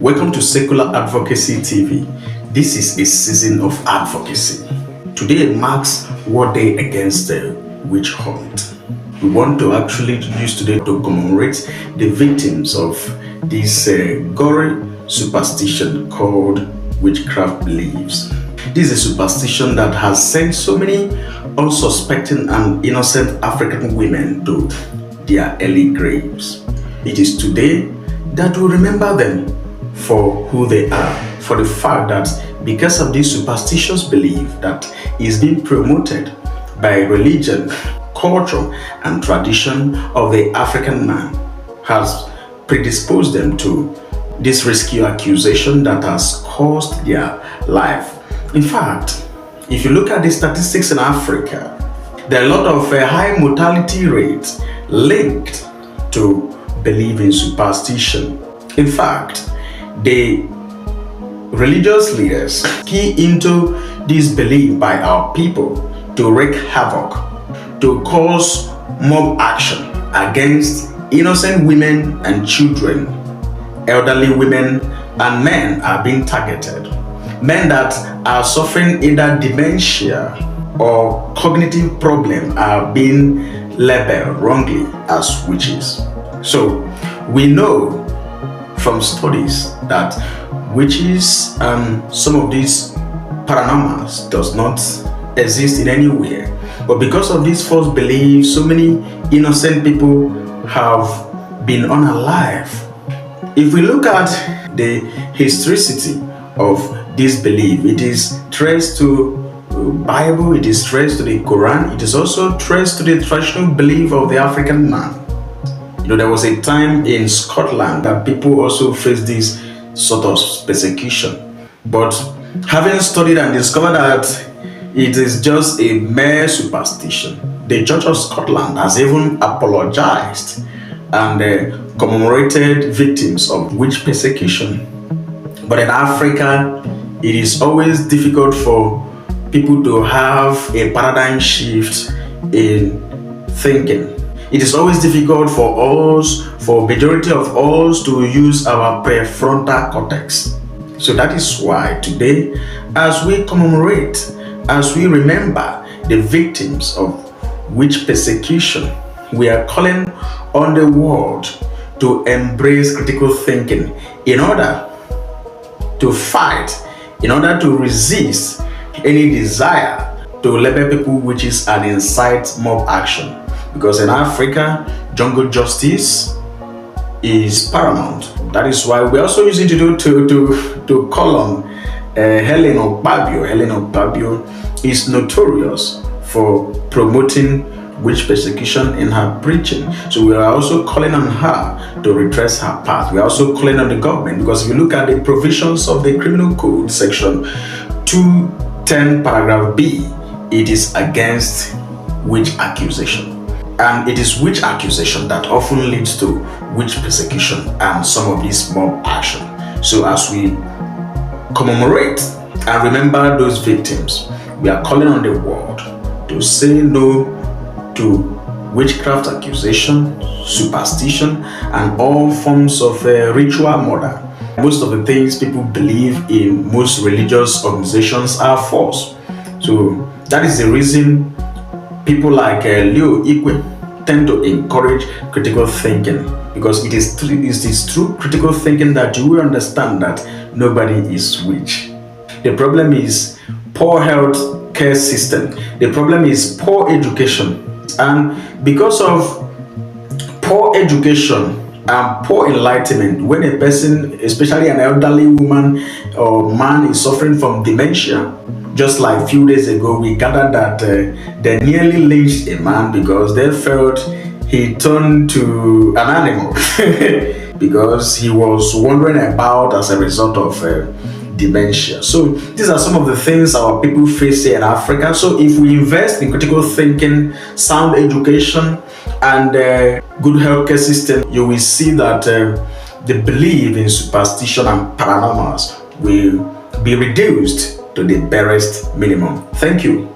Welcome to Secular Advocacy TV. This is a season of advocacy. Today marks World Day Against the Witch Hunt. We want to actually use today to commemorate the victims of this gory superstition called witchcraft beliefs. This is a superstition that has sent so many unsuspecting and innocent African women to their early graves. It is today that we remember them for who they are, for the fact that because of this superstitious belief that is being promoted by religion, culture, and tradition of the African man has predisposed them to this risky accusation that has cost their life. In fact, if you look at the statistics in Africa, there are a lot of high mortality rates linked to belief in superstition. In fact, the religious leaders key into this belief by our people to wreak havoc, to cause mob action against innocent women and children. Elderly women and men are being targeted. Men that are suffering either dementia or cognitive problem are being labeled wrongly as witches. So we know from studies that witches and some of these paranormals does not exist in anywhere. But because of this false belief, so many innocent people have been unalive. If we look at the historicity of this belief, it is traced to Bible, it is traced to the Quran, it is also traced to the traditional belief of the African man. There was a time in Scotland that people also faced this sort of persecution. But having studied and discovered that it is just a mere superstition, the Church of Scotland has even apologized and commemorated victims of witch persecution. But in Africa, it is always difficult for people to have a paradigm shift in thinking. It is always difficult for us, for majority of us, to use our prefrontal cortex. So that is why today, as we commemorate, as we remember the victims of witch persecution, we are calling on the world to embrace critical thinking in order to fight, in order to resist any desire to label people witches and incite mob action. Because in Africa, jungle justice is paramount. That is why we're also using to call on Helen Obabio. Helen Obabio is notorious for promoting witch persecution in her preaching. So we are also calling on her to retrace her path. We are also calling on the government, because if you look at the provisions of the Criminal Code, section 210, paragraph B, it is against witch accusation. And it is witch accusation that often leads to witch persecution and some of this mob action. So as we commemorate and remember those victims, we are calling on the world to say no to witchcraft accusation, superstition, and all forms of ritual murder. Most of the things people believe in most religious organizations are false. So that is the reason people like Leo Ikwe tend to encourage critical thinking, because it is through critical thinking that you will understand that nobody is witch. The problem is poor health care system. The problem is poor education. And because of poor education and poor enlightenment, when a person, especially an elderly woman or man, is suffering from dementia, just like a few days ago, we gathered that they nearly lynched a man because they felt he turned to an animal because he was wandering about as a result of dementia. So these are some of the things our people face here in Africa. So if we invest in critical thinking, sound education, and good healthcare system, you will see that the belief in superstition and paranormals will be reduced to the barest minimum. Thank you.